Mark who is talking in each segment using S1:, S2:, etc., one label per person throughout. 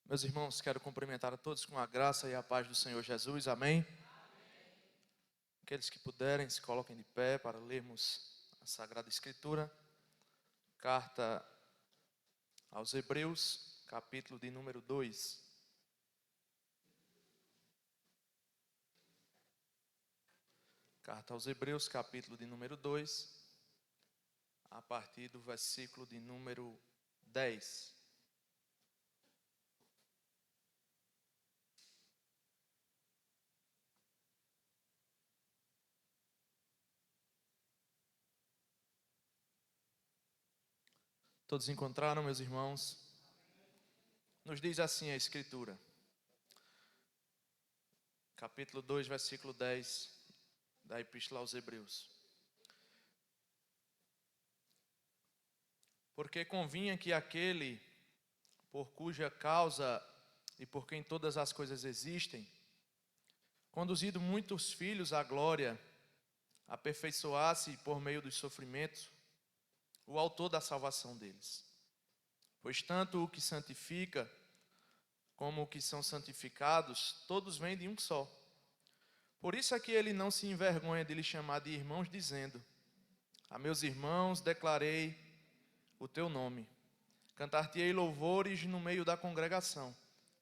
S1: Meus irmãos, quero cumprimentar a todos com a graça e a paz do Senhor Jesus, amém? Aqueles que puderem, se coloquem de pé para lermos a Sagrada Escritura. Carta aos Hebreus, capítulo de número 2. Carta aos Hebreus, capítulo de número 2, a partir do versículo de número 10. Todos encontraram, meus irmãos? Nos diz assim a Escritura. Capítulo 2, versículo 10 da Epístola aos Hebreus. Porque convinha que aquele, por cuja causa e por quem todas as coisas existem, conduzido muitos filhos à glória, aperfeiçoasse por meio dos sofrimentos o autor da salvação deles. Pois tanto o que santifica como o que são santificados, todos vêm de um só. Por isso é que ele não se envergonha de lhes chamar de irmãos, dizendo: a meus irmãos declarei o teu nome. Cantar-te-ei louvores no meio da congregação.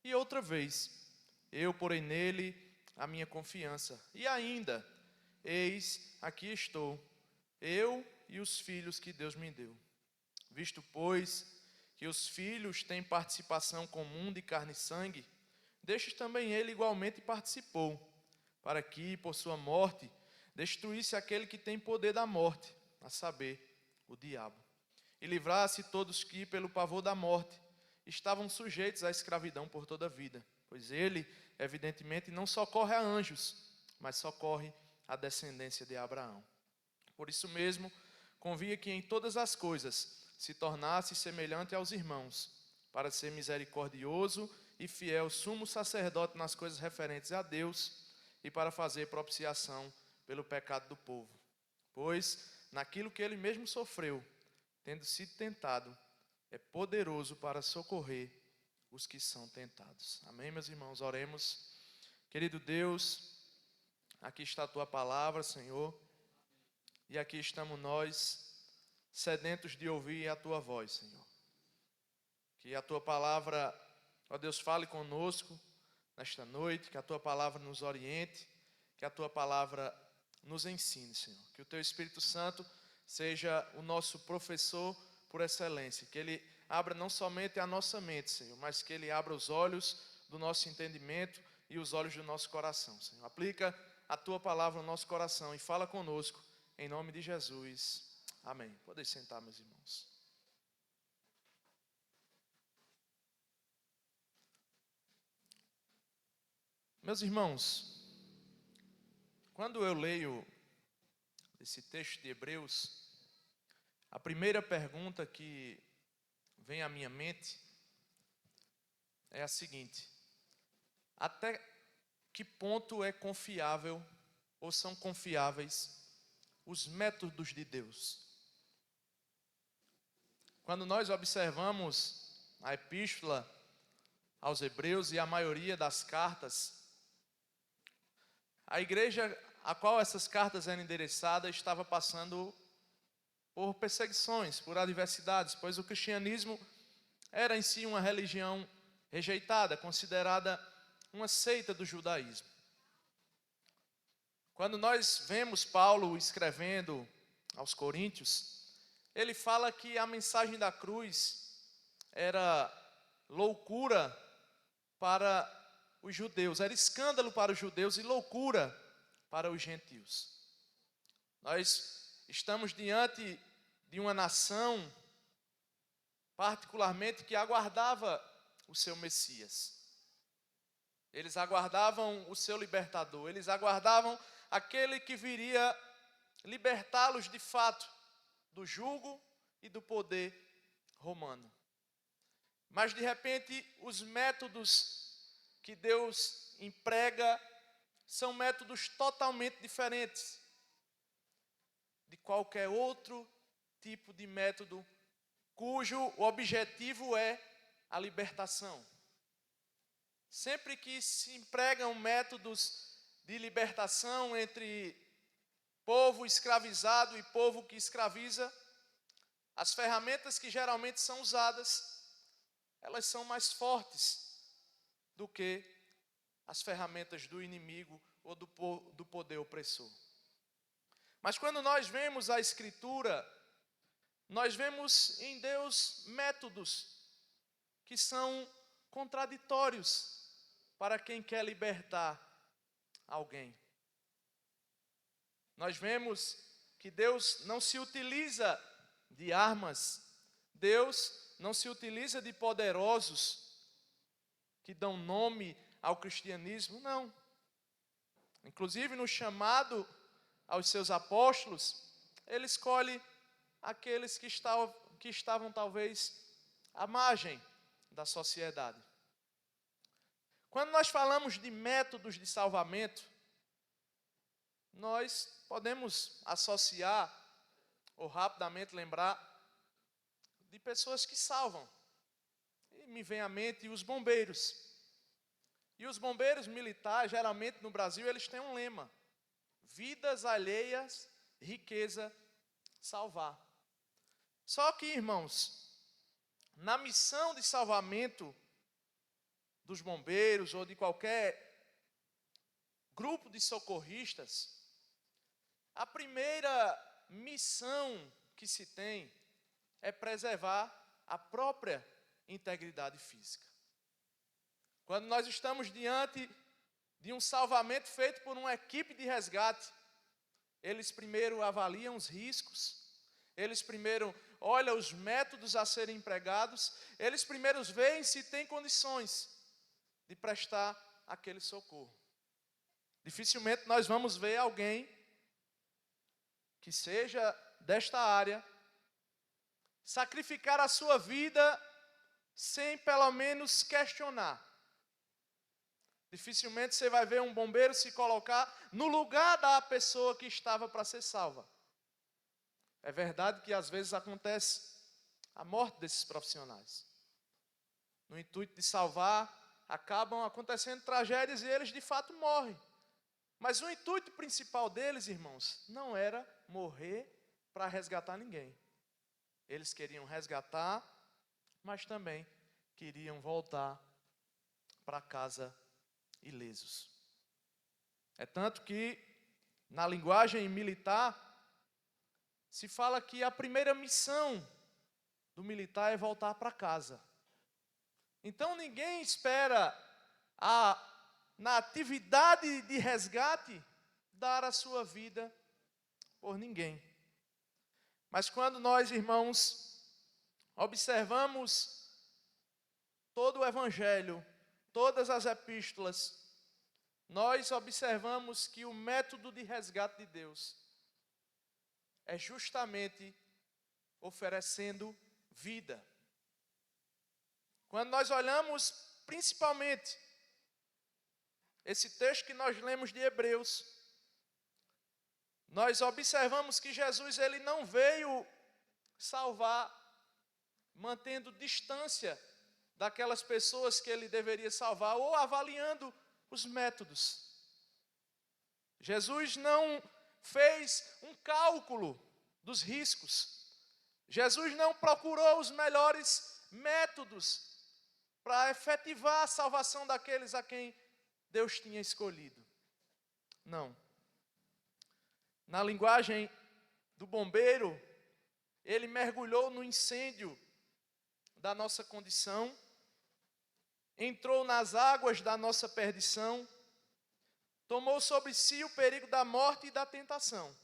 S1: E outra vez, eu porei nele a minha confiança. E ainda, eis, aqui estou, eu e os filhos que Deus me deu. Visto, pois, que os filhos têm participação comum de carne e sangue, destes também ele igualmente participou, para que, por sua morte, destruísse aquele que tem poder da morte, a saber, o diabo, e livrasse todos que, pelo pavor da morte, estavam sujeitos à escravidão por toda a vida. Pois ele, evidentemente, não socorre a anjos, mas socorre a descendência de Abraão. Por isso mesmo, convinha que em todas as coisas se tornasse semelhante aos irmãos, para ser misericordioso e fiel sumo sacerdote nas coisas referentes a Deus e para fazer propiciação pelo pecado do povo. Pois, naquilo que ele mesmo sofreu, tendo sido tentado, é poderoso para socorrer os que são tentados. Amém, meus irmãos? Oremos. Querido Deus, aqui está a tua palavra, Senhor, e aqui estamos nós, sedentos de ouvir a tua voz, Senhor. Que a tua palavra, ó Deus, fale conosco nesta noite, que a tua palavra nos oriente, que a tua palavra nos ensine, Senhor. Que o teu Espírito Santo seja o nosso professor por excelência, que ele abra não somente a nossa mente, Senhor, mas que ele abra os olhos do nosso entendimento e os olhos do nosso coração, Senhor. Aplica a tua palavra no nosso coração e fala conosco, em nome de Jesus. Amém. Podem sentar, meus irmãos. Meus irmãos, quando eu leio esse texto de Hebreus, a primeira pergunta que vem à minha mente é a seguinte: até que ponto é confiável ou são confiáveis os métodos de Deus? Quando nós observamos a epístola aos Hebreus e a maioria das cartas, a igreja a qual essas cartas eram endereçadas estava passando por perseguições, por adversidades, pois o cristianismo era em si uma religião rejeitada, considerada uma seita do judaísmo. Quando nós vemos Paulo escrevendo aos Coríntios, ele fala que a mensagem da cruz era loucura para os judeus, era escândalo para os judeus e loucura para os gentios. Nós estamos diante de uma nação, particularmente, que aguardava o seu Messias. Eles aguardavam o seu libertador, eles aguardavam aquele que viria libertá-los de fato do jugo e do poder romano. Mas de repente os métodos que Deus emprega são métodos totalmente diferentes de qualquer outro tipo de método cujo objetivo é a libertação. Sempre que se empregam métodos de libertação entre povo escravizado e povo que escraviza, as ferramentas que geralmente são usadas, elas são mais fortes do que as ferramentas do inimigo ou do poder opressor. Mas quando nós vemos a Escritura, nós vemos em Deus métodos que são contraditórios para quem quer libertar alguém. Nós vemos que Deus não se utiliza de armas, Deus não se utiliza de poderosos que dão nome ao cristianismo, não. Inclusive no chamado aos seus apóstolos, ele escolhe aqueles que estavam talvez à margem da sociedade. Quando nós falamos de métodos de salvamento, nós podemos associar ou rapidamente lembrar de pessoas que salvam. E me vem à mente os bombeiros. E os bombeiros militares, geralmente no Brasil, eles têm um lema: vidas alheias, riqueza, salvar. Só que, irmãos, na missão de salvamento dos bombeiros ou de qualquer grupo de socorristas, a primeira missão que se tem é preservar a própria integridade física. Quando nós estamos diante de um salvamento feito por uma equipe de resgate, eles primeiro avaliam os riscos, eles primeiro olham os métodos a serem empregados, eles primeiro veem se tem condições de prestar aquele socorro. Dificilmente nós vamos ver alguém que seja desta área sacrificar a sua vida sem pelo menos questionar. Dificilmente você vai ver um bombeiro se colocar no lugar da pessoa que estava para ser salva. É verdade que às vezes acontece a morte desses profissionais. No intuito de salvar, acabam acontecendo tragédias e eles de fato morrem. Mas o intuito principal deles, irmãos, não era morrer para resgatar ninguém. Eles queriam resgatar, mas também queriam voltar para casa ilesos. É tanto que, na linguagem militar, se fala que a primeira missão do militar é voltar para casa. Então ninguém espera, na atividade de resgate, dar a sua vida por ninguém. Mas quando nós, irmãos, observamos todo o Evangelho, todas as epístolas, nós observamos que o método de resgate de Deus é justamente oferecendo vida. Quando nós olhamos, principalmente, esse texto que nós lemos de Hebreus, nós observamos que Jesus ele não veio salvar mantendo distância daquelas pessoas que ele deveria salvar ou avaliando os métodos. Jesus não fez um cálculo dos riscos. Jesus não procurou os melhores métodos para efetivar a salvação daqueles a quem Deus tinha escolhido. Não. Na linguagem do bombeiro, ele mergulhou no incêndio da nossa condição, entrou nas águas da nossa perdição, tomou sobre si o perigo da morte e da tentação,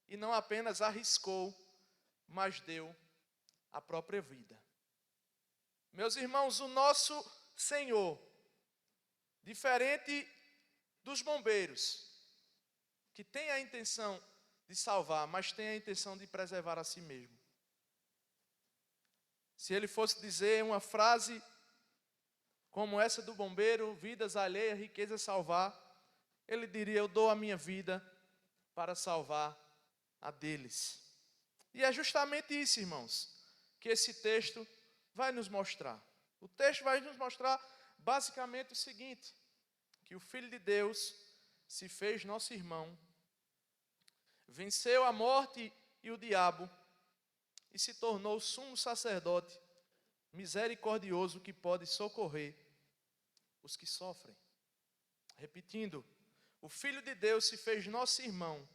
S1: e não apenas arriscou, mas deu a própria vida. Meus irmãos, o nosso Senhor, diferente dos bombeiros, que tem a intenção de salvar, mas tem a intenção de preservar a si mesmo. Se ele fosse dizer uma frase como essa do bombeiro, vidas alheias, riqueza salvar, ele diria: eu dou a minha vida para salvar a deles. E é justamente isso, irmãos, que esse texto vai nos mostrar. O texto vai nos mostrar basicamente o seguinte: que o Filho de Deus se fez nosso irmão, venceu a morte e o diabo e se tornou sumo sacerdote misericordioso que pode socorrer os que sofrem. Repetindo, o Filho de Deus se fez nosso irmão,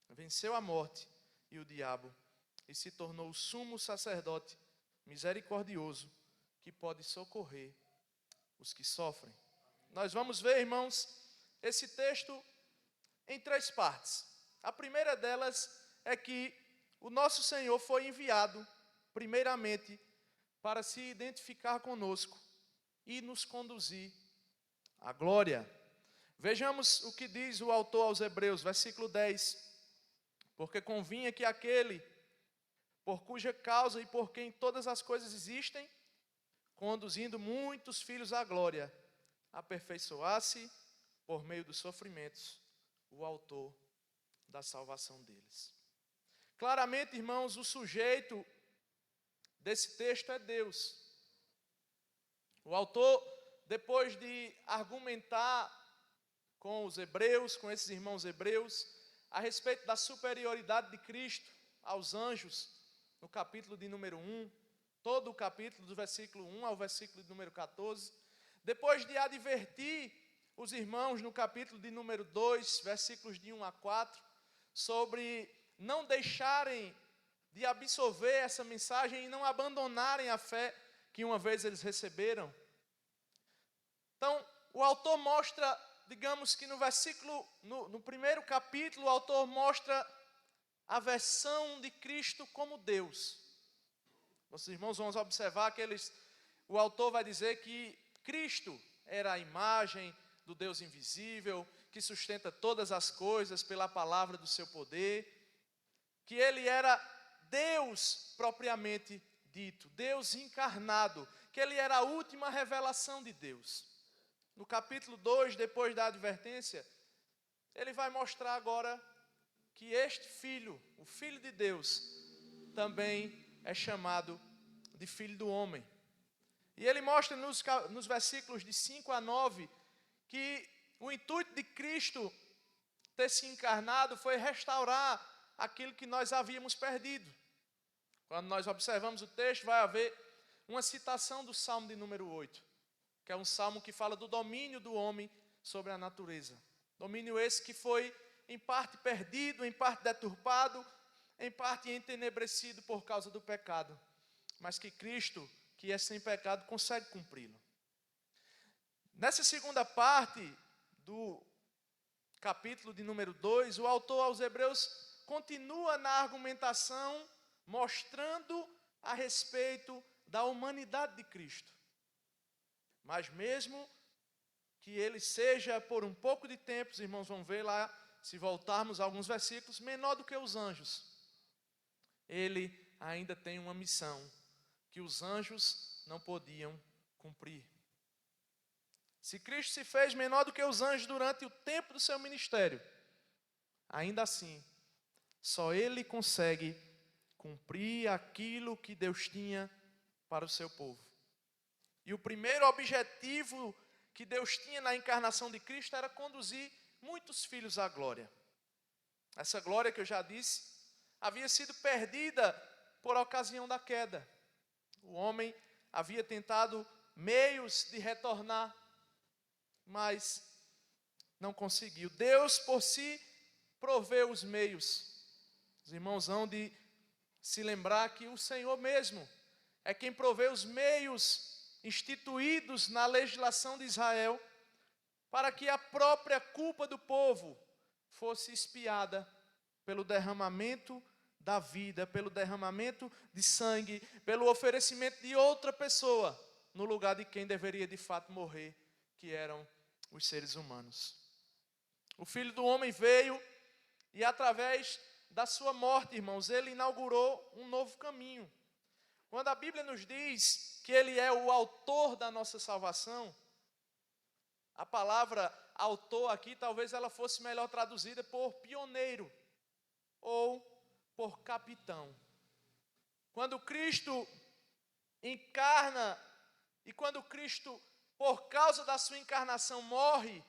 S1: venceu a morte e o diabo e se tornou sumo sacerdote misericordioso que pode socorrer os que sofrem. Nós vamos ver, irmãos, esse texto em 3 partes. A primeira delas é que o nosso Senhor foi enviado, primeiramente, para se identificar conosco e nos conduzir à glória. Vejamos o que diz o autor aos Hebreus, versículo 10. Porque convinha que aquele, por cuja causa e por quem todas as coisas existem, conduzindo muitos filhos à glória, aperfeiçoasse, por meio dos sofrimentos, o autor da salvação deles. Claramente, irmãos, o sujeito desse texto é Deus. O autor, depois de argumentar com os hebreus, com esses irmãos hebreus, a respeito da superioridade de Cristo aos anjos, no capítulo de número 1, todo o capítulo do versículo 1 ao versículo de número 14, depois de advertir os irmãos no capítulo de número 2, versículos de 1 a 4, sobre não deixarem de absorver essa mensagem e não abandonarem a fé que uma vez eles receberam. Então, o autor mostra, digamos que no versículo, no primeiro capítulo, o autor mostra a versão de Cristo como Deus. Os irmãos vão observar que o autor vai dizer que Cristo era a imagem do Deus invisível, que sustenta todas as coisas pela palavra do seu poder, que ele era Deus propriamente dito, Deus encarnado, que ele era a última revelação de Deus. No capítulo 2, depois da advertência, ele vai mostrar agora que este filho, o Filho de Deus, também é chamado de Filho do Homem. E ele mostra nos versículos de 5 a 9 que o intuito de Cristo ter se encarnado foi restaurar aquilo que nós havíamos perdido. Quando nós observamos o texto, vai haver uma citação do Salmo de número 8, que é um salmo que fala do domínio do homem sobre a natureza. Domínio esse que foi em parte perdido, em parte deturpado, em parte entenebrecido por causa do pecado, mas que Cristo, que é sem pecado, consegue cumpri-lo. Nessa segunda parte do capítulo de número 2, o autor aos Hebreus continua na argumentação, mostrando a respeito da humanidade de Cristo. Mas mesmo que ele seja por um pouco de tempo, os irmãos vão ver lá, se voltarmos a alguns versículos, menor do que os anjos, ele ainda tem uma missão que os anjos não podiam cumprir. Se Cristo se fez menor do que os anjos durante o tempo do seu ministério, ainda assim, só ele consegue cumprir aquilo que Deus tinha para o seu povo. E o primeiro objetivo que Deus tinha na encarnação de Cristo era conduzir muitos filhos à glória. Essa glória que eu já disse, havia sido perdida por ocasião da queda. O homem havia tentado meios de retornar, mas não conseguiu. Deus por si proveu os meios. Os irmãos hão de se lembrar que o Senhor mesmo é quem provê os meios instituídos na legislação de Israel para que a própria culpa do povo fosse expiada pelo derramamento da vida, pelo derramamento de sangue, pelo oferecimento de outra pessoa no lugar de quem deveria de fato morrer, que eram os seres humanos. O Filho do Homem veio e através da sua morte, irmãos, ele inaugurou um novo caminho. Quando a Bíblia nos diz que ele é o autor da nossa salvação, a palavra autor aqui talvez ela fosse melhor traduzida por pioneiro ou por capitão. Quando Cristo encarna e quando Cristo por causa da sua encarnação, morre,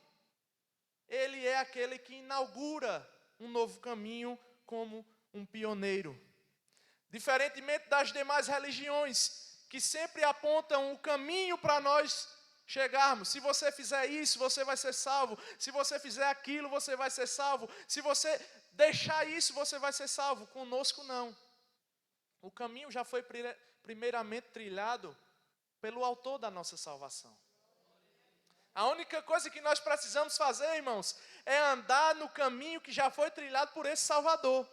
S1: ele é aquele que inaugura um novo caminho como um pioneiro. Diferentemente das demais religiões, que sempre apontam o caminho para nós chegarmos. Se você fizer isso, você vai ser salvo. Se você fizer aquilo, você vai ser salvo. Se você deixar isso, você vai ser salvo. Conosco, não. O caminho já foi primeiramente trilhado pelo autor da nossa salvação. A única coisa que nós precisamos fazer, irmãos, é andar no caminho que já foi trilhado por esse Salvador.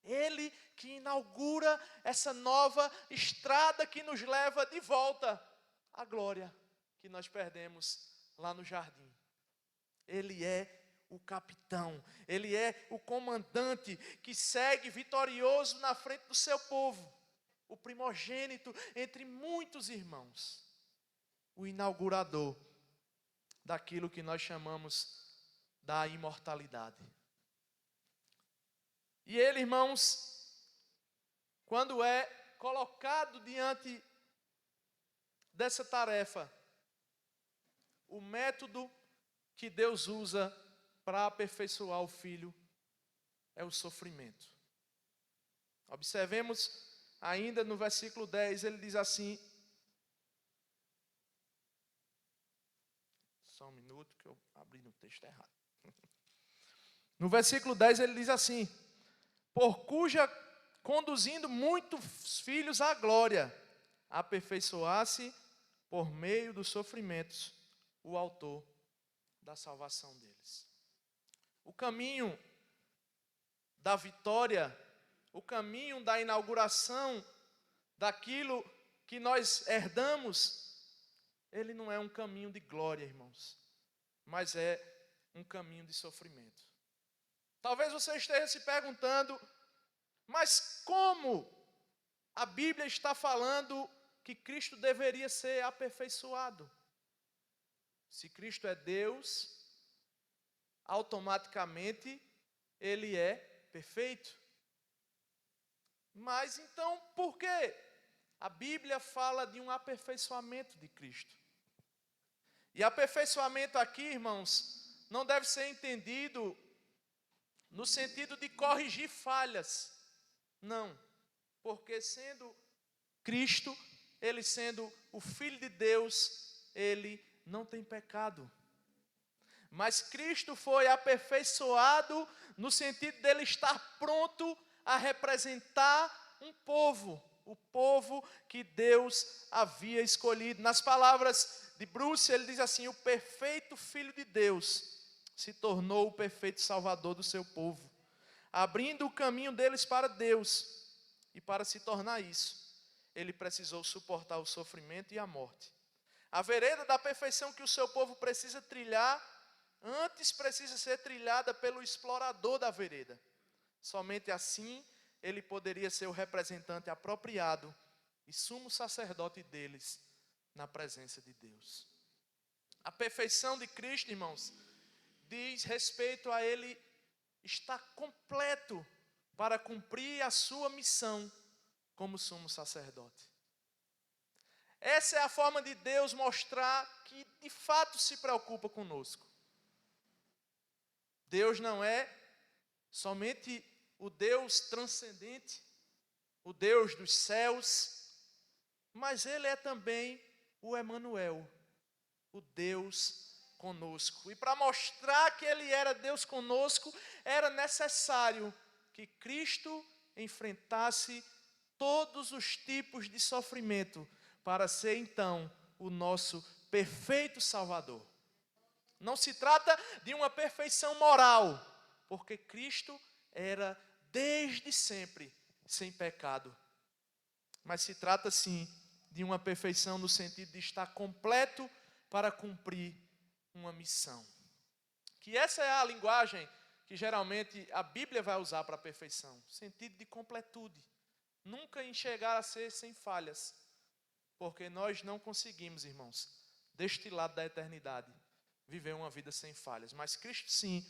S1: Ele que inaugura essa nova estrada que nos leva de volta à glória que nós perdemos lá no jardim. Ele é o capitão, ele é o comandante que segue vitorioso na frente do seu povo, o primogênito entre muitos irmãos, o inaugurador daquilo que nós chamamos da imortalidade. E ele, irmãos, quando é colocado diante dessa tarefa, o método que Deus usa para aperfeiçoar o filho é o sofrimento. Observemos ainda no versículo 10, ele diz assim, só um minuto que eu abri no texto errado. No versículo 10 ele diz assim, por cuja conduzindo muitos filhos à glória, aperfeiçoasse por meio dos sofrimentos o autor da salvação deles. O caminho da vitória, o caminho da inauguração daquilo que nós herdamos, ele não é um caminho de glória, irmãos, mas é um caminho de sofrimento. Talvez você esteja se perguntando, mas como a Bíblia está falando que Cristo deveria ser aperfeiçoado? Se Cristo é Deus, automaticamente ele é perfeito. Mas então, por que a Bíblia fala de um aperfeiçoamento de Cristo? E aperfeiçoamento aqui, irmãos, não deve ser entendido no sentido de corrigir falhas. Não, porque sendo Cristo, ele sendo o Filho de Deus, ele não tem pecado. Mas Cristo foi aperfeiçoado no sentido dele estar pronto a representar um povo, o povo que Deus havia escolhido. Nas palavras de Bruce, ele diz assim, o perfeito Filho de Deus se tornou o perfeito Salvador do seu povo, abrindo o caminho deles para Deus. E para se tornar isso, ele precisou suportar o sofrimento e a morte. A vereda da perfeição que o seu povo precisa trilhar, antes precisa ser trilhada pelo explorador da vereda. Somente assim ele poderia ser o representante apropriado e sumo sacerdote deles na presença de Deus. A perfeição de Cristo, irmãos, diz respeito a ele estar completo para cumprir a sua missão como sumo sacerdote. Essa é a forma de Deus mostrar que de fato se preocupa conosco. Deus não é somente o Deus transcendente, o Deus dos céus, mas ele é também o Emanuel, o Deus conosco. E para mostrar que ele era Deus conosco, era necessário que Cristo enfrentasse todos os tipos de sofrimento para ser então o nosso perfeito Salvador. Não se trata de uma perfeição moral, porque Cristo era desde sempre sem pecado. Mas se trata sim de uma perfeição no sentido de estar completo para cumprir uma missão. Que essa é a linguagem que geralmente a Bíblia vai usar para a perfeição, sentido de completude. Nunca em chegar a ser sem falhas, porque nós não conseguimos, irmãos, deste lado da eternidade, viver uma vida sem falhas. Mas Cristo sim,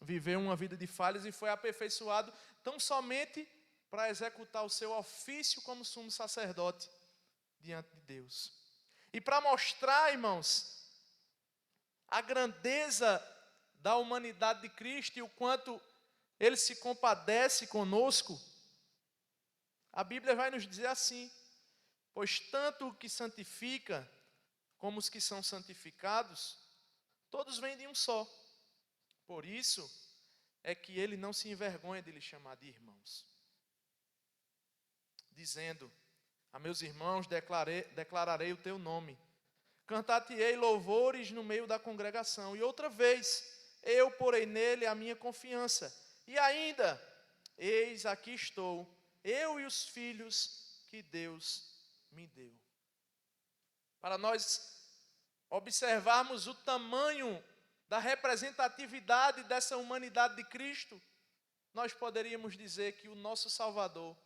S1: viveu uma vida de falhas e foi aperfeiçoado tão somente para executar o seu ofício como sumo sacerdote diante de Deus. E para mostrar, irmãos, a grandeza da humanidade de Cristo e o quanto Ele se compadece conosco, a Bíblia vai nos dizer assim: pois tanto o que santifica como os que são santificados, todos vêm de um só. Por isso é que Ele não se envergonha de lhe chamar de irmãos, dizendo: a meus irmãos declararei o teu nome, cantar-te-ei louvores no meio da congregação, e outra vez eu porei nele a minha confiança, e ainda, eis aqui estou, eu e os filhos que Deus me deu. Para nós observarmos o tamanho da representatividade dessa humanidade de Cristo, nós poderíamos dizer que o nosso Salvador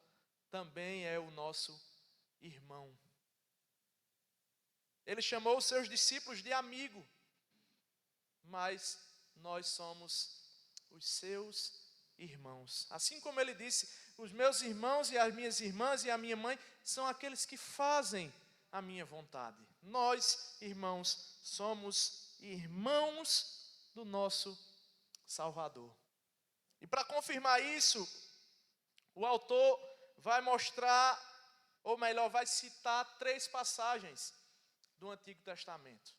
S1: também é o nosso irmão. Ele chamou os seus discípulos de amigo, mas nós somos os seus irmãos. Assim como ele disse: os meus irmãos e as minhas irmãs e a minha mãe são aqueles que fazem a minha vontade. Nós, irmãos, somos irmãos do nosso Salvador. E para confirmar isso, o autor vai mostrar, ou melhor, vai citar 3 passagens do Antigo Testamento.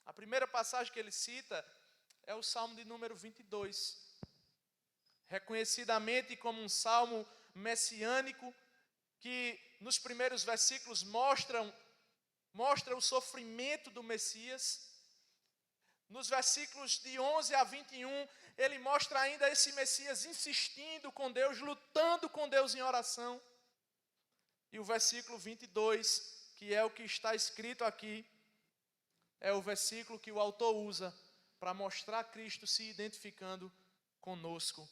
S1: A primeira passagem que ele cita é o Salmo de número 22, reconhecidamente como um salmo messiânico, que nos primeiros versículos mostra o sofrimento do Messias. Nos versículos de 11 a 21, ele mostra ainda esse Messias insistindo com Deus, lutando com Deus em oração. E o versículo 22, que é o que está escrito aqui, é o versículo que o autor usa para mostrar Cristo se identificando conosco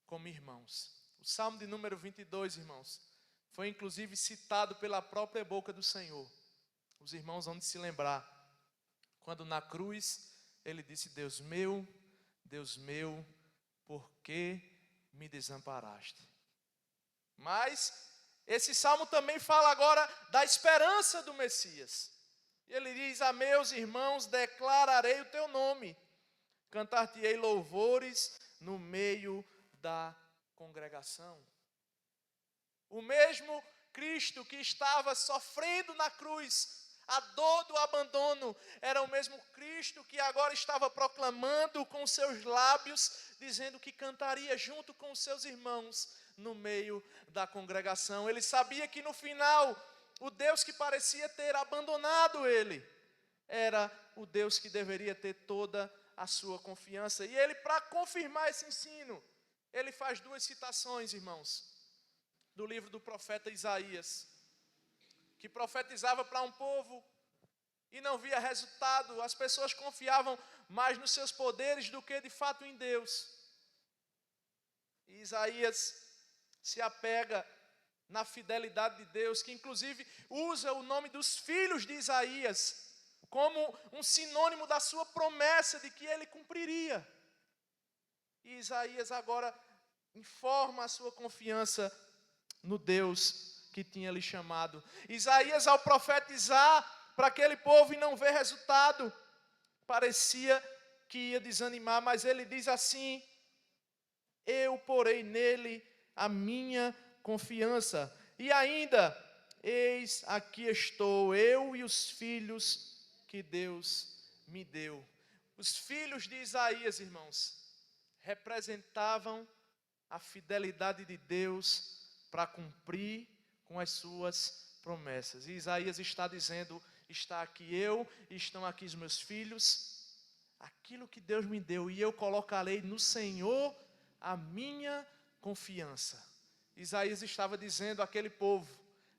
S1: como irmãos. O Salmo de número 22, irmãos, foi inclusive citado pela própria boca do Senhor. Os irmãos vão se lembrar, quando na cruz ele disse: Deus meu, por que me desamparaste? Mas esse salmo também fala agora da esperança do Messias. Ele diz: a meus irmãos declararei o teu nome, cantar-te-ei louvores no meio da congregação. O mesmo Cristo que estava sofrendo na cruz a dor do abandono, era o mesmo Cristo que agora estava proclamando com seus lábios, dizendo que cantaria junto com os seus irmãos no meio da congregação. Ele sabia que no final, o Deus que parecia ter abandonado ele, era o Deus que deveria ter toda a sua confiança. E ele, para confirmar esse ensino, ele faz 2 citações, irmãos, do livro do profeta Isaías, que profetizava para um povo e não via resultado. As pessoas confiavam mais nos seus poderes do que de fato em Deus. E Isaías se apega na fidelidade de Deus, que inclusive usa o nome dos filhos de Isaías como um sinônimo da sua promessa de que ele cumpriria. E Isaías agora informa a sua confiança no Deus que tinha lhe chamado. Isaías, ao profetizar para aquele povo e não ver resultado, parecia que ia desanimar, mas ele diz assim: eu porei nele a minha confiança, e ainda, eis aqui estou, eu e os filhos que Deus me deu. Os filhos de Isaías, irmãos, representavam a fidelidade de Deus para cumprir com as suas promessas. E Isaías está dizendo: está aqui eu, e estão aqui os meus filhos, aquilo que Deus me deu, e eu colocarei no Senhor a minha confiança. Isaías estava dizendo àquele povo: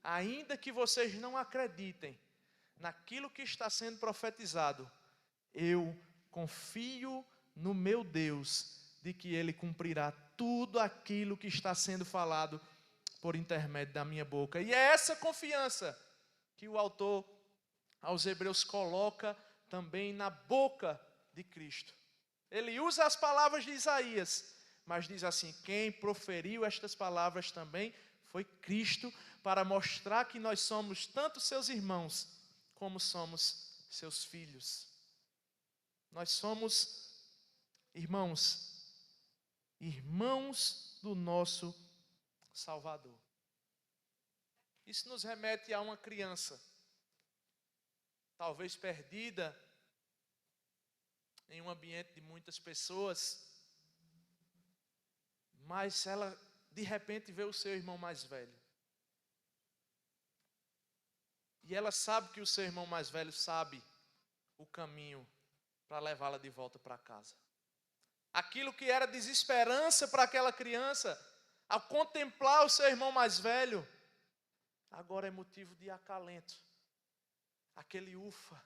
S1: ainda que vocês não acreditem naquilo que está sendo profetizado, eu confio no meu Deus, de que Ele cumprirá tudo aquilo que está sendo falado por intermédio da minha boca. E é essa confiança que o autor aos Hebreus coloca também na boca de Cristo. Ele usa as palavras de Isaías, mas diz assim: quem proferiu estas palavras também foi Cristo, para mostrar que nós somos tanto seus irmãos, como somos seus filhos. Nós somos, irmãos do nosso Salvador. Isso nos remete a uma criança, talvez perdida em um ambiente de muitas pessoas, mas ela de repente vê o seu irmão mais velho. E ela sabe que o seu irmão mais velho sabe o caminho para levá-la de volta para casa. Aquilo que era desesperança para aquela criança, ao contemplar o seu irmão mais velho, agora é motivo de acalento. Aquele ufa,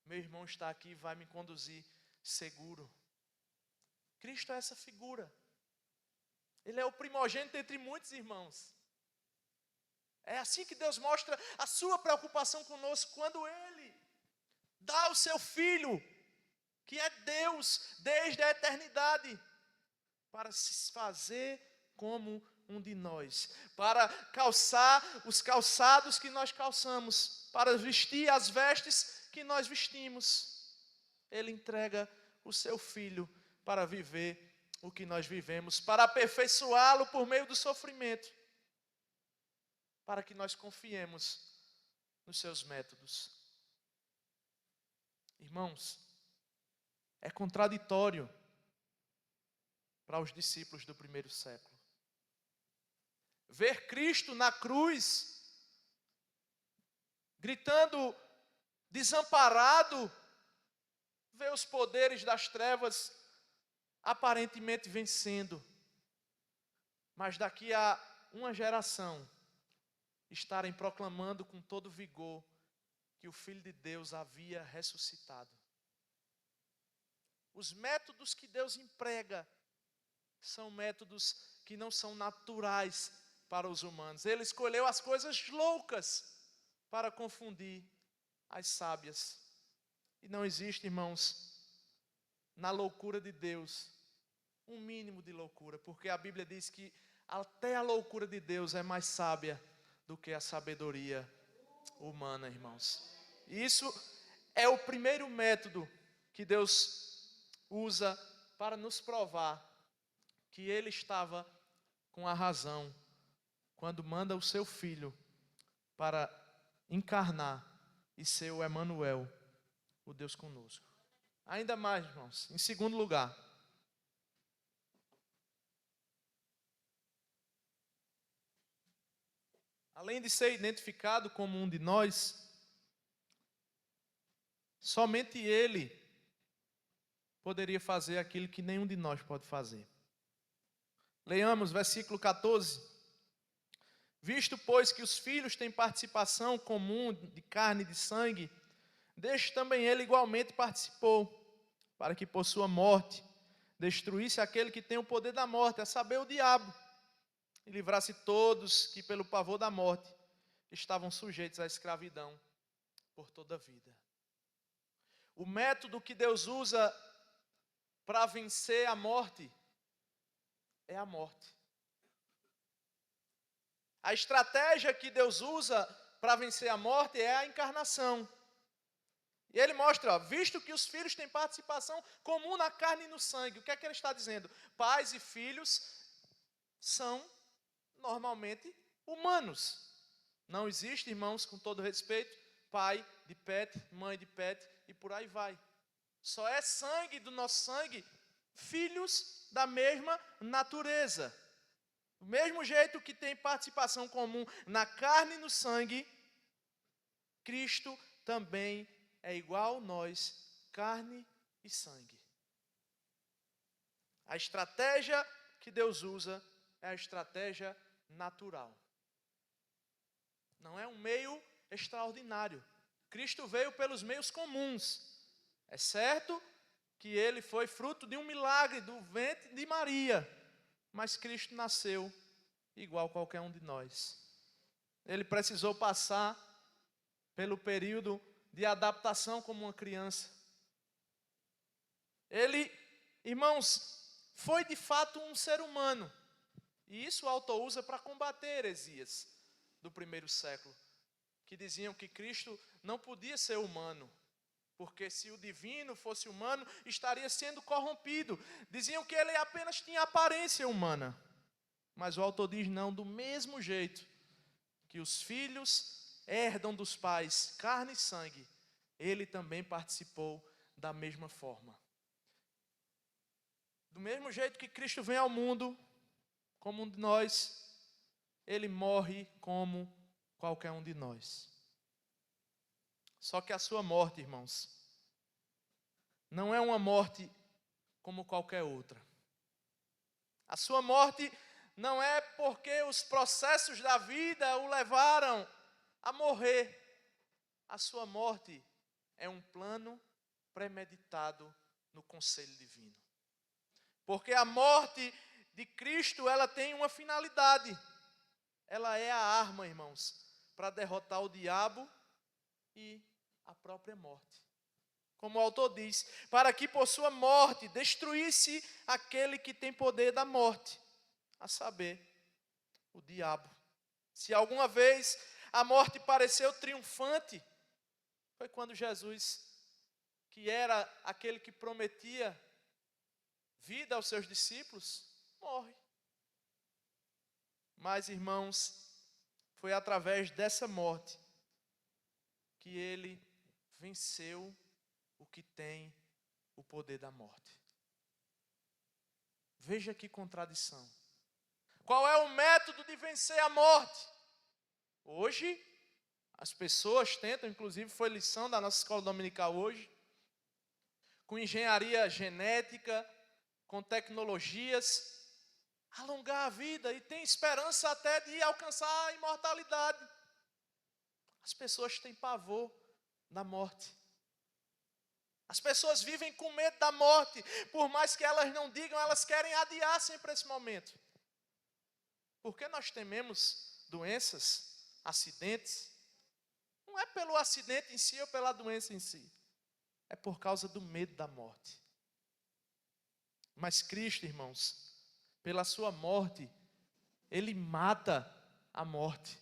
S1: meu irmão está aqui e vai me conduzir seguro. Cristo é essa figura. Ele é o primogênito entre muitos irmãos. É assim que Deus mostra a sua preocupação conosco, quando Ele dá o seu Filho, que é Deus desde a eternidade, para se fazer como um de nós, para calçar os calçados que nós calçamos, para vestir as vestes que nós vestimos. Ele entrega o seu Filho para viver o que nós vivemos, para aperfeiçoá-lo por meio do sofrimento, para que nós confiemos nos seus métodos. Irmãos, é contraditório para os discípulos do primeiro século ver Cristo na cruz, gritando desamparado, ver os poderes das trevas aparentemente vencendo, mas daqui a uma geração estarem proclamando com todo vigor que o Filho de Deus havia ressuscitado. Os métodos que Deus emprega são métodos que não são naturais para os humanos. Ele escolheu as coisas loucas para confundir as sábias. E não existe, irmãos, na loucura de Deus, um mínimo de loucura, porque a Bíblia diz que até a loucura de Deus é mais sábia do que a sabedoria humana, irmãos. E isso é o primeiro método que Deus usa para nos provar que Ele estava com a razão quando manda o seu Filho para encarnar e ser o Emanuel, o Deus conosco. Ainda mais, irmãos, em segundo lugar, além de ser identificado como um de nós, somente Ele poderia fazer aquilo que nenhum de nós pode fazer. Leiamos versículo 14. Visto, pois, que os filhos têm participação comum de carne e de sangue, deste também ele igualmente participou, para que por sua morte destruísse aquele que tem o poder da morte, a saber, o diabo, e livrasse todos que pelo pavor da morte estavam sujeitos à escravidão por toda a vida. O método que Deus usa para vencer a morte é a morte. A estratégia que Deus usa para vencer a morte é a encarnação. E ele mostra, visto que os filhos têm participação comum na carne e no sangue. O que é que ele está dizendo? Pais e filhos são normalmente humanos. Não existe, irmãos, com todo respeito, pai de pet, mãe de pet e por aí vai. Só é sangue do nosso sangue, filhos da mesma natureza. Do mesmo jeito que tem participação comum na carne e no sangue, Cristo também é igual a nós, carne e sangue. A estratégia que Deus usa é a estratégia natural. Não é um meio extraordinário. Cristo veio pelos meios comuns. É certo que ele foi fruto de um milagre do ventre de Maria, mas Cristo nasceu igual a qualquer um de nós. Ele precisou passar pelo período de adaptação como uma criança. Ele, irmãos, foi de fato um ser humano. E isso o autor usa para combater heresias do primeiro século, que diziam que Cristo não podia ser humano, porque se o divino fosse humano, estaria sendo corrompido. Diziam que ele apenas tinha aparência humana. Mas o autor diz não, do mesmo jeito que os filhos herdam dos pais carne e sangue, ele também participou da mesma forma. Do mesmo jeito que Cristo vem ao mundo, como um de nós, ele morre como qualquer um de nós. Só que a sua morte, irmãos, não é uma morte como qualquer outra. A sua morte não é porque os processos da vida o levaram a morrer. A sua morte é um plano premeditado no conselho divino. Porque a morte de Cristo, ela tem uma finalidade. Ela é a arma, irmãos, para derrotar o diabo e a própria morte. Como o autor diz, para que por sua morte destruísse aquele que tem poder da morte, a saber, o diabo. Se alguma vez a morte pareceu triunfante, foi quando Jesus, que era aquele que prometia vida aos seus discípulos, morre. Mas, irmãos, foi através dessa morte que ele venceu o que tem o poder da morte. Veja que contradição. Qual é o método de vencer a morte? Hoje, as pessoas tentam, inclusive foi lição da nossa escola dominical hoje, com engenharia genética, com tecnologias, alongar a vida e tem esperança até de alcançar a imortalidade. As pessoas têm pavor da morte. As pessoas vivem com medo da morte, por mais que elas não digam, elas querem adiar sempre esse momento. Por que nós tememos doenças, acidentes? Não é pelo acidente em si ou pela doença em si. É por causa do medo da morte. Mas Cristo, irmãos, pela sua morte, ele mata a morte.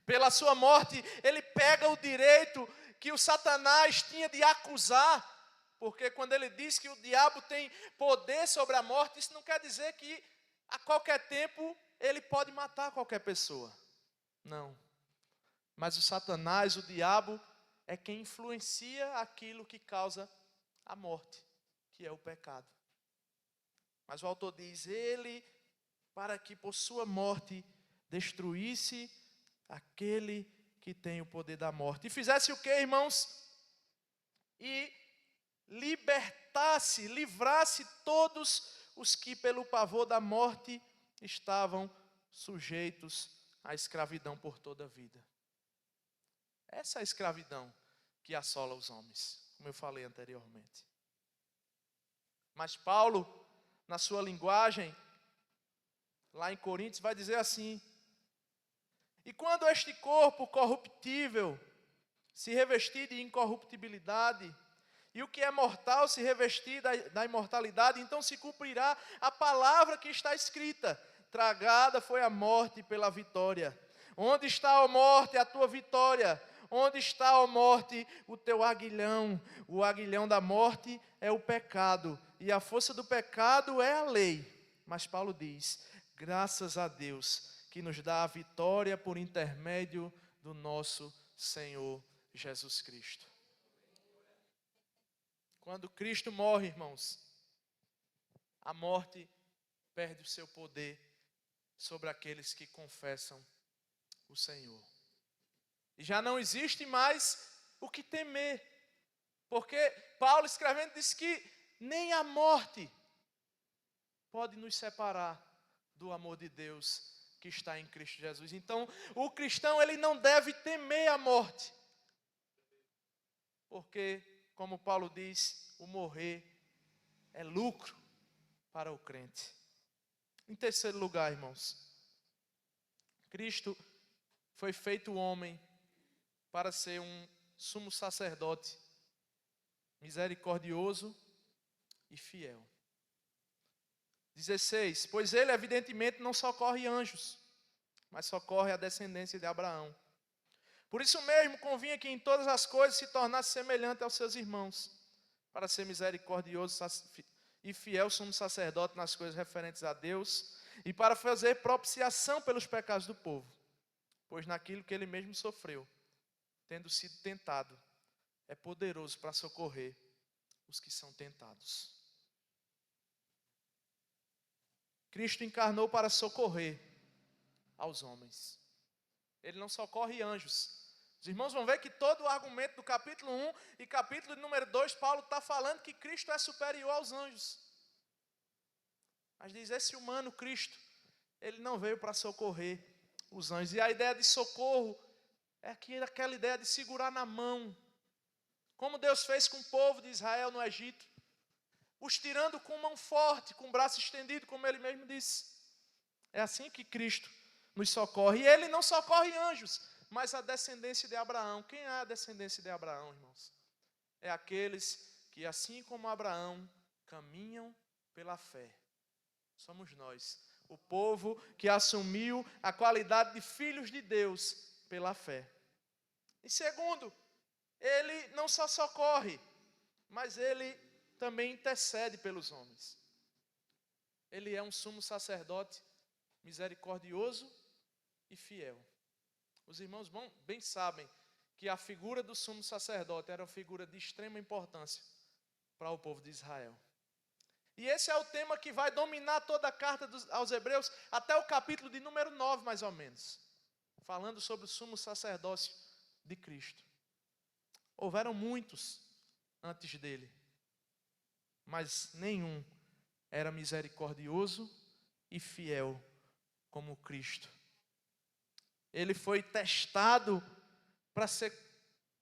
S1: Pela sua morte, ele pega o direito que o Satanás tinha de acusar. Porque quando ele diz que o diabo tem poder sobre a morte, isso não quer dizer que a qualquer tempo ele pode matar qualquer pessoa. Não. Mas o Satanás, o diabo, é quem influencia aquilo que causa a morte, que é o pecado. Mas o autor diz, ele, para que por sua morte destruísse aquele que tem o poder da morte. E fizesse o que, irmãos? E libertasse, livrasse todos os que pelo pavor da morte estavam sujeitos à escravidão por toda a vida. Essa é a escravidão que assola os homens, como eu falei anteriormente. Mas Paulo, na sua linguagem, lá em Coríntios, vai dizer assim: e quando este corpo corruptível se revestir de incorruptibilidade, e o que é mortal se revestir da imortalidade, então se cumprirá a palavra que está escrita: tragada foi a morte pela vitória. Onde está, ó morte, a tua vitória? Onde está, ó morte, o teu aguilhão? O aguilhão da morte é o pecado, e a força do pecado é a lei. Mas Paulo diz, graças a Deus, que nos dá a vitória por intermédio do nosso Senhor Jesus Cristo. Quando Cristo morre, irmãos, a morte perde o seu poder sobre aqueles que confessam o Senhor. E já não existe mais o que temer. Porque Paulo escrevendo diz que nem a morte pode nos separar do amor de Deus que está em Cristo Jesus. Então, o cristão ele não deve temer a morte. Porque, como Paulo diz, o morrer é lucro para o crente. Em terceiro lugar, irmãos, Cristo foi feito homem para ser um sumo sacerdote misericordioso e fiel. 16, pois ele evidentemente não socorre anjos, mas socorre a descendência de Abraão. Por isso mesmo, convinha que em todas as coisas se tornasse semelhante aos seus irmãos, para ser misericordioso e fiel sumo sacerdote nas coisas referentes a Deus, e para fazer propiciação pelos pecados do povo, pois naquilo que ele mesmo sofreu, tendo sido tentado, é poderoso para socorrer os que são tentados. Cristo encarnou para socorrer aos homens. Ele não socorre anjos. Os irmãos vão ver que todo o argumento do capítulo 1 e capítulo número 2, Paulo está falando que Cristo é superior aos anjos. Mas diz, esse humano Cristo, ele não veio para socorrer os anjos. E a ideia de socorro é aquela ideia de segurar na mão. Como Deus fez com o povo de Israel no Egito. Os tirando com mão forte, com o braço estendido, como ele mesmo disse. É assim que Cristo nos socorre. E ele não socorre anjos, mas a descendência de Abraão. Quem é a descendência de Abraão, irmãos? É aqueles que, assim como Abraão, caminham pela fé. Somos nós, o povo que assumiu a qualidade de filhos de Deus pela fé. E segundo, ele não só socorre, mas ele também intercede pelos homens. Ele é um sumo sacerdote misericordioso e fiel. Os irmãos bem sabem que a figura do sumo sacerdote era uma figura de extrema importância para o povo de Israel. E esse é o tema que vai dominar toda a carta aos Hebreus, até o capítulo de número 9, mais ou menos. Falando sobre o sumo sacerdócio de Cristo. Houveram muitos antes dele, mas nenhum era misericordioso e fiel como Cristo. Ele foi testado para ser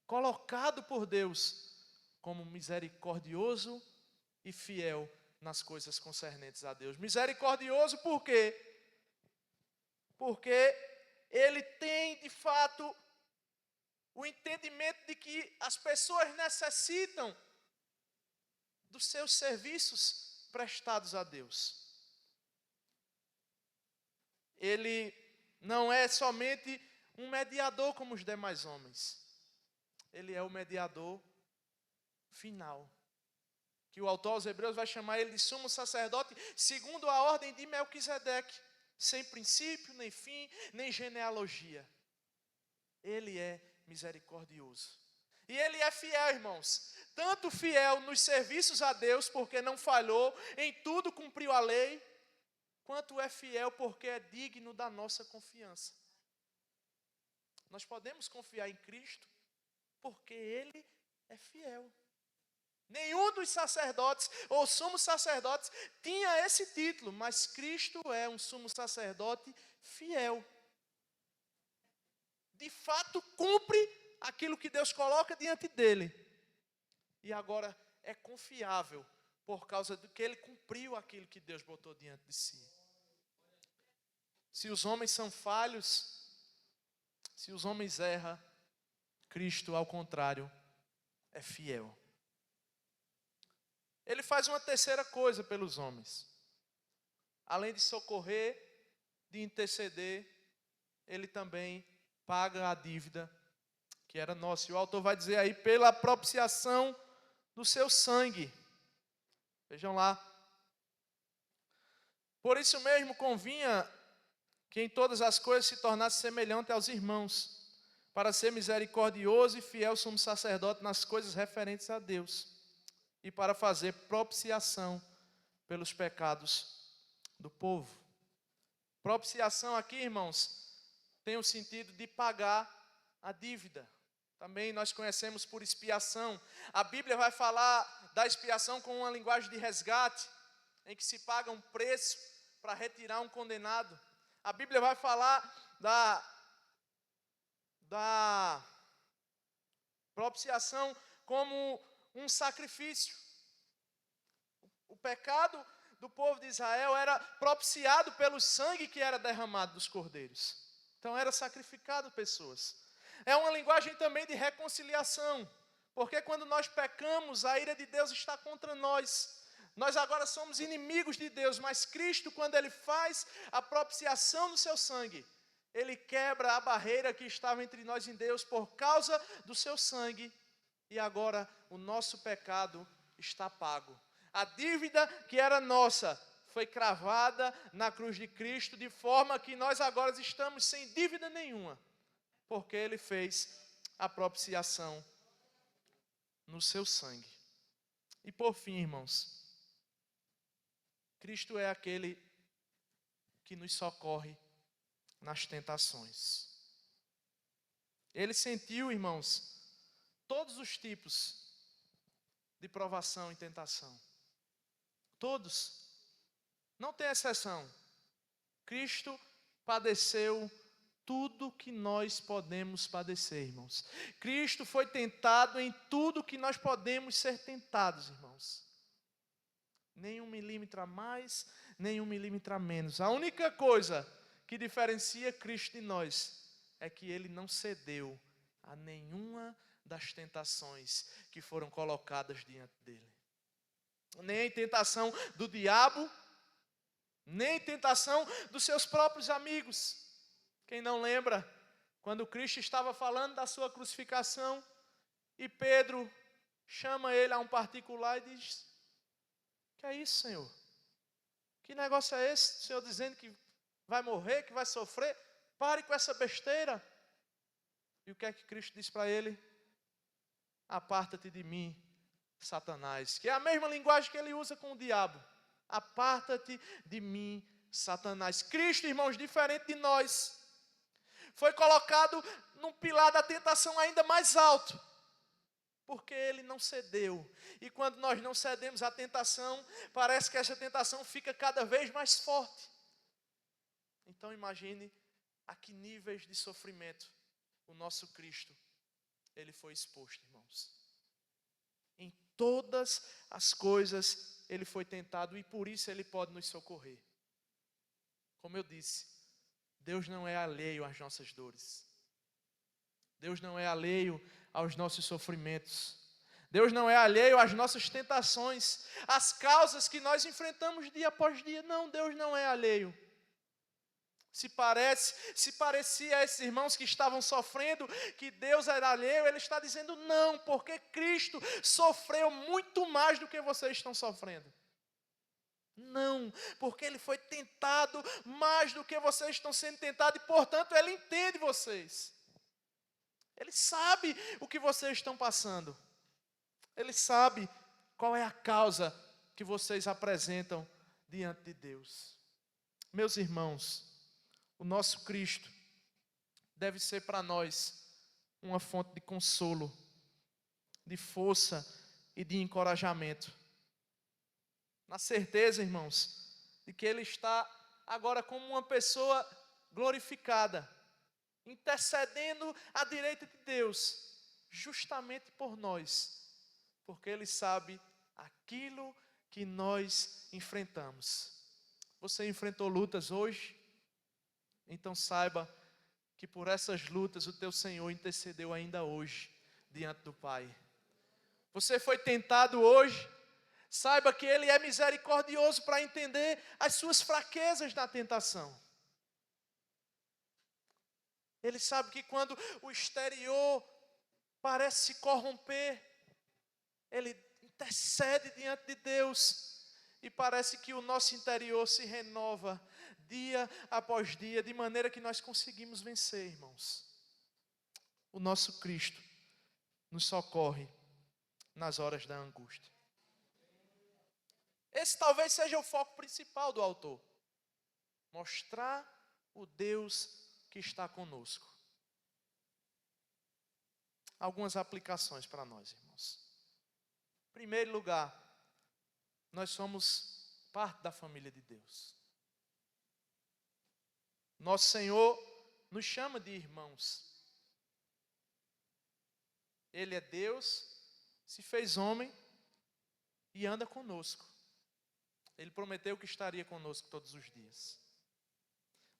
S1: colocado por Deus como misericordioso e fiel nas coisas concernentes a Deus. Misericordioso por quê? Porque ele tem, de fato, o entendimento de que as pessoas necessitam dos seus serviços prestados a Deus. Ele não é somente um mediador como os demais homens. Ele é o mediador final. Que o autor aos Hebreus vai chamar ele de sumo sacerdote segundo a ordem de Melquisedeque, sem princípio, nem fim, nem genealogia. Ele é misericordioso. E ele é fiel, irmãos. Tanto fiel nos serviços a Deus, porque não falhou, em tudo cumpriu a lei, quanto é fiel porque é digno da nossa confiança. Nós podemos confiar em Cristo porque ele é fiel. Nenhum dos sacerdotes ou sumos sacerdotes tinha esse título, mas Cristo é um sumo sacerdote fiel. De fato, cumpre aquilo que Deus coloca diante dele. E agora é confiável por causa do que ele cumpriu aquilo que Deus botou diante de si. Se os homens são falhos, se os homens erram, Cristo, ao contrário, é fiel. Ele faz uma terceira coisa pelos homens. Além de socorrer, de interceder, ele também paga a dívida que era nossa. E o autor vai dizer aí, pela propiciação do seu sangue. Vejam lá. Por isso mesmo convinha que em todas as coisas se tornasse semelhante aos irmãos, para ser misericordioso e fiel sumo sacerdote nas coisas referentes a Deus, e para fazer propiciação pelos pecados do povo. Propiciação aqui, irmãos, tem o sentido de pagar a dívida. Também nós conhecemos por expiação. A Bíblia vai falar da expiação com uma linguagem de resgate, em que se paga um preço para retirar um condenado. A Bíblia vai falar da propiciação como um sacrifício. O pecado do povo de Israel era propiciado pelo sangue que era derramado dos cordeiros. Então era sacrificado pessoas. É uma linguagem também de reconciliação, porque quando nós pecamos, a ira de Deus está contra nós. Nós agora somos inimigos de Deus, mas Cristo, quando Ele faz a propiciação do seu sangue, Ele quebra a barreira que estava entre nós e Deus por causa do seu sangue. E agora o nosso pecado está pago. A dívida que era nossa foi cravada na cruz de Cristo, de forma que nós agora estamos sem dívida nenhuma, porque Ele fez a propiciação no seu sangue. E por fim, irmãos, Cristo é aquele que nos socorre nas tentações. Ele sentiu, irmãos, todos os tipos de provação e tentação. Todos. Não tem exceção. Cristo padeceu tudo que nós podemos padecer, irmãos. Cristo foi tentado em tudo que nós podemos ser tentados, irmãos. Nem 1 milímetro a mais, nem 1 milímetro a menos. A única coisa que diferencia Cristo de nós é que Ele não cedeu a nenhuma das tentações que foram colocadas diante dele. Nem tentação do diabo, nem tentação dos seus próprios amigos. Quem não lembra, quando Cristo estava falando da sua crucificação, e Pedro chama ele a um particular e diz: que é isso, Senhor? Que negócio é esse? O Senhor dizendo que vai morrer, que vai sofrer? Pare com essa besteira. E o que é que Cristo diz para ele? Aparta-te de mim, Satanás. Que é a mesma linguagem que ele usa com o diabo. Aparta-te de mim, Satanás. Cristo, irmãos, diferente de nós, foi colocado num pilar da tentação ainda mais alto, porque ele não cedeu. E quando nós não cedemos à tentação, parece que essa tentação fica cada vez mais forte. Então imagine a que níveis de sofrimento o nosso Cristo, ele foi exposto, irmãos. Em todas as coisas ele foi tentado, e por isso ele pode nos socorrer. Como eu disse, Deus não é alheio às nossas dores. Deus não é alheio aos nossos sofrimentos. Deus não é alheio às nossas tentações, às causas que nós enfrentamos dia após dia. Não, Deus não é alheio. Se parecia a esses irmãos que estavam sofrendo que Deus era alheio, ele está dizendo não, porque Cristo sofreu muito mais do que vocês estão sofrendo. Não, porque ele foi tentado mais do que vocês estão sendo tentados, e portanto ele entende vocês. Ele sabe o que vocês estão passando. Ele sabe qual é a causa que vocês apresentam diante de Deus. Meus irmãos, o nosso Cristo deve ser para nós uma fonte de consolo, de força e de encorajamento. Na certeza, irmãos, de que Ele está agora como uma pessoa glorificada, intercedendo à direita de Deus, justamente por nós, porque Ele sabe aquilo que nós enfrentamos. Você enfrentou lutas hoje? Então saiba que por essas lutas o teu Senhor intercedeu ainda hoje diante do Pai. Você foi tentado hoje? Saiba que Ele é misericordioso para entender as suas fraquezas na tentação. Ele sabe que quando o exterior parece se corromper, Ele intercede diante de Deus, e parece que o nosso interior se renova dia após dia, de maneira que nós conseguimos vencer, irmãos. O nosso Cristo nos socorre nas horas da angústia. Esse talvez seja o foco principal do autor. Mostrar o Deus que está conosco. Algumas aplicações para nós, irmãos. Em primeiro lugar, nós somos parte da família de Deus. Nosso Senhor nos chama de irmãos. Ele é Deus, se fez homem e anda conosco. Ele prometeu que estaria conosco todos os dias.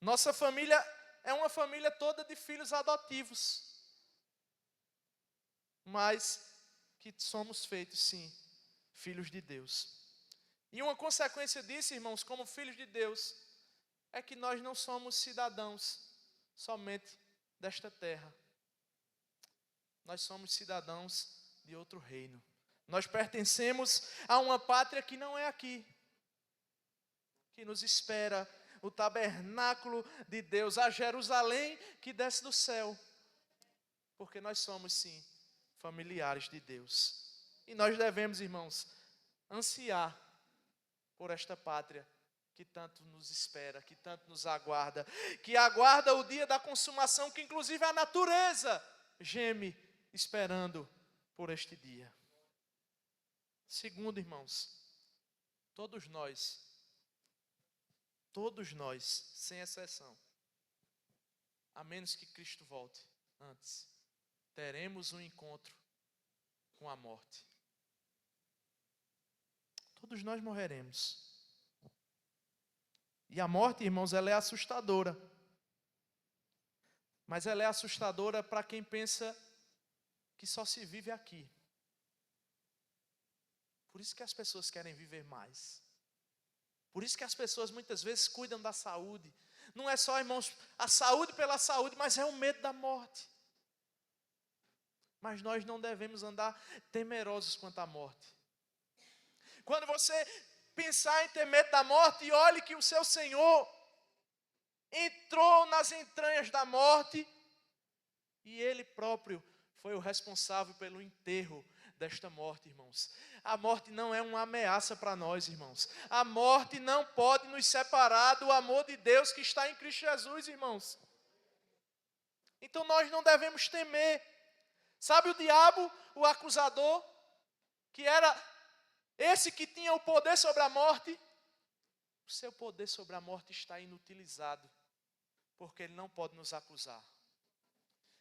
S1: Nossa família é uma família toda de filhos adotivos, mas que somos feitos, sim, filhos de Deus. E uma consequência disso, irmãos, como filhos de Deus, é que nós não somos cidadãos somente desta terra. Nós somos cidadãos de outro reino. Nós pertencemos a uma pátria que não é aqui, que nos espera, o tabernáculo de Deus, a Jerusalém que desce do céu. Porque nós somos, sim, familiares de Deus. E nós devemos, irmãos, ansiar por esta pátria que tanto nos espera, que tanto nos aguarda, que aguarda o dia da consumação, que inclusive a natureza geme esperando por este dia. Segundo, irmãos, todos nós, sem exceção, a menos que Cristo volte antes, teremos um encontro com a morte. Todos nós morreremos. E a morte, irmãos, ela é assustadora. Mas ela é assustadora para quem pensa que só se vive aqui. Por isso que as pessoas querem viver mais. Por isso que as pessoas muitas vezes cuidam da saúde. Não é só, irmãos, a saúde pela saúde, mas é o medo da morte. Mas nós não devemos andar temerosos quanto à morte. Quando você pensar em ter medo da morte, olhe que o seu Senhor entrou nas entranhas da morte e Ele próprio foi o responsável pelo enterro desta morte, irmãos. A morte não é uma ameaça para nós, irmãos. A morte não pode nos separar do amor de Deus que está em Cristo Jesus, irmãos. Então nós não devemos temer. Sabe o diabo, o acusador, que era esse que tinha o poder sobre a morte? O seu poder sobre a morte está inutilizado, porque ele não pode nos acusar.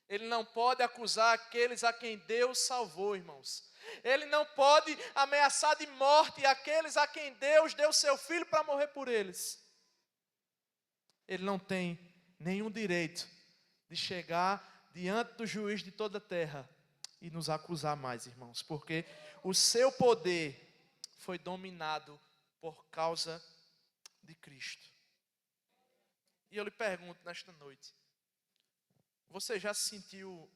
S1: Ele não pode acusar aqueles a quem Deus salvou, irmãos. Ele não pode ameaçar de morte aqueles a quem Deus deu seu Filho para morrer por eles. Ele não tem nenhum direito de chegar diante do juiz de toda a terra e nos acusar mais, irmãos, porque o seu poder foi dominado por causa de Cristo. E eu lhe pergunto nesta noite, você já se sentiu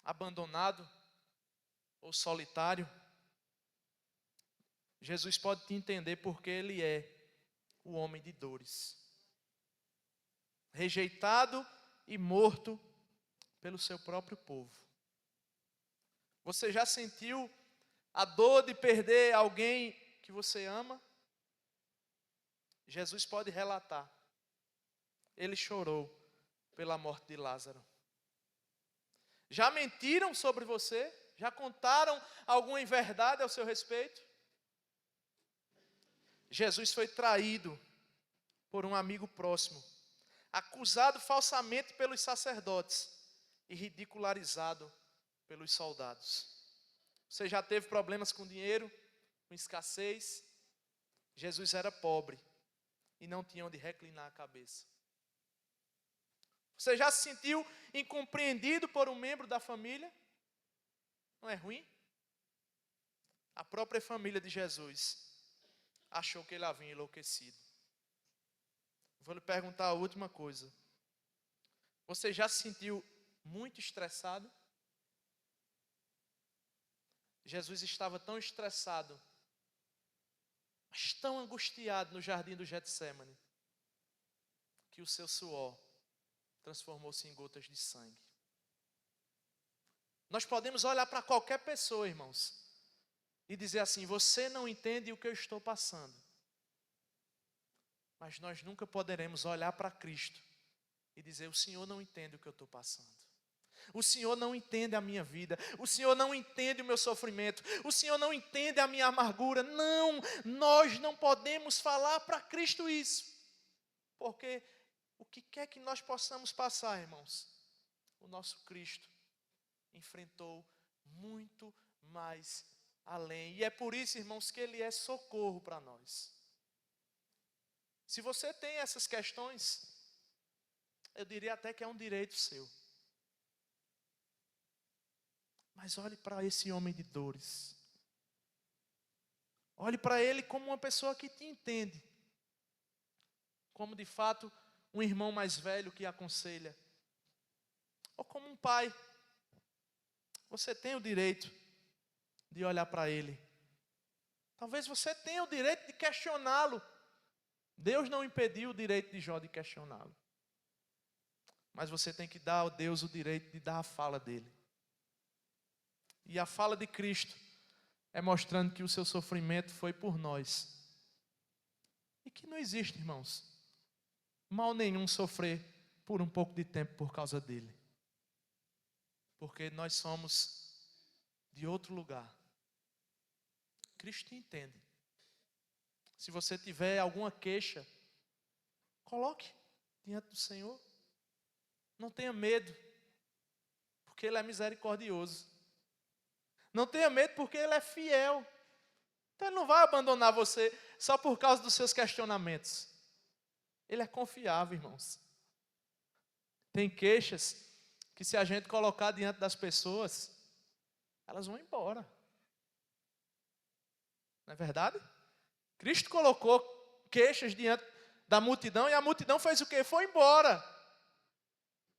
S1: abandonado ou solitário? Jesus pode te entender porque Ele é o homem de dores. Rejeitado e morto pelo seu próprio povo. Você já sentiu a dor de perder alguém que você ama? Jesus pode relatar. Ele chorou pela morte de Lázaro. Já mentiram sobre você? Já contaram alguma inverdade ao seu respeito? Jesus foi traído por um amigo próximo, acusado falsamente pelos sacerdotes e ridicularizado pelos soldados. Você já teve problemas com dinheiro, com escassez? Jesus era pobre e não tinha onde reclinar a cabeça. Você já se sentiu incompreendido por um membro da família? Não é ruim? A própria família de Jesus achou que ele havia enlouquecido. Vou lhe perguntar a última coisa. Você já se sentiu muito estressado? Jesus estava tão estressado, mas tão angustiado no jardim do Getsêmani, que o seu suor transformou-se em gotas de sangue. Nós podemos olhar para qualquer pessoa, irmãos, e dizer assim: você não entende o que eu estou passando. Mas nós nunca poderemos olhar para Cristo e dizer: o Senhor não entende o que eu estou passando. O Senhor não entende a minha vida. O Senhor não entende o meu sofrimento. O Senhor não entende a minha amargura. Não, nós não podemos falar para Cristo isso. Porque o que quer que nós possamos passar, irmãos, o nosso Cristo enfrentou muito mais além. E é por isso, irmãos, que Ele é socorro para nós. Se você tem essas questões, eu diria até que é um direito seu. Mas olhe para esse homem de dores. Olhe para ele como uma pessoa que te entende. Como de fato um irmão mais velho que aconselha, ou como um pai. Você tem o direito de olhar para ele. Talvez você tenha o direito de questioná-lo. Deus não impediu o direito de Jó de questioná-lo. Mas você tem que dar a Deus o direito de dar a fala dele. E a fala de Cristo é mostrando que o seu sofrimento foi por nós. E que não existe, irmãos, mal nenhum sofrer por um pouco de tempo por causa dele. Porque nós somos de outro lugar. Cristo entende. Se você tiver alguma queixa, coloque diante do Senhor. Não tenha medo, porque Ele é misericordioso. Não tenha medo, porque Ele é fiel. Então Ele não vai abandonar você só por causa dos seus questionamentos. Ele é confiável, irmãos. Tem queixas que, se a gente colocar diante das pessoas, elas vão embora. Não é verdade? Cristo colocou queixas diante da multidão e a multidão fez o quê? Foi embora.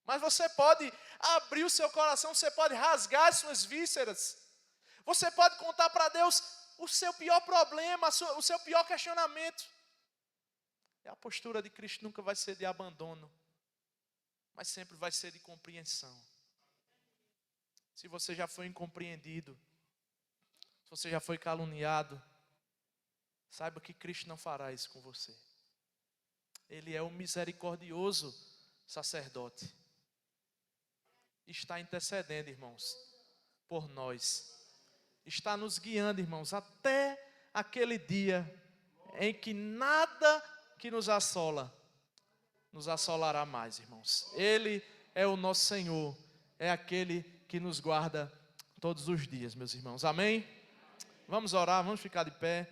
S1: Mas você pode abrir o seu coração, você pode rasgar as suas vísceras. Você pode contar para Deus o seu pior problema, o seu pior questionamento. E a postura de Cristo nunca vai ser de abandono, mas sempre vai ser de compreensão. Se você já foi incompreendido, se você já foi caluniado, saiba que Cristo não fará isso com você. Ele é o misericordioso sacerdote. Está intercedendo, irmãos, por nós. Está nos guiando, irmãos, até aquele dia em que nada que nos assola nos assolará mais, irmãos. Ele é o nosso Senhor, é aquele que nos guarda todos os dias, meus irmãos. Amém? Vamos orar, vamos ficar de pé.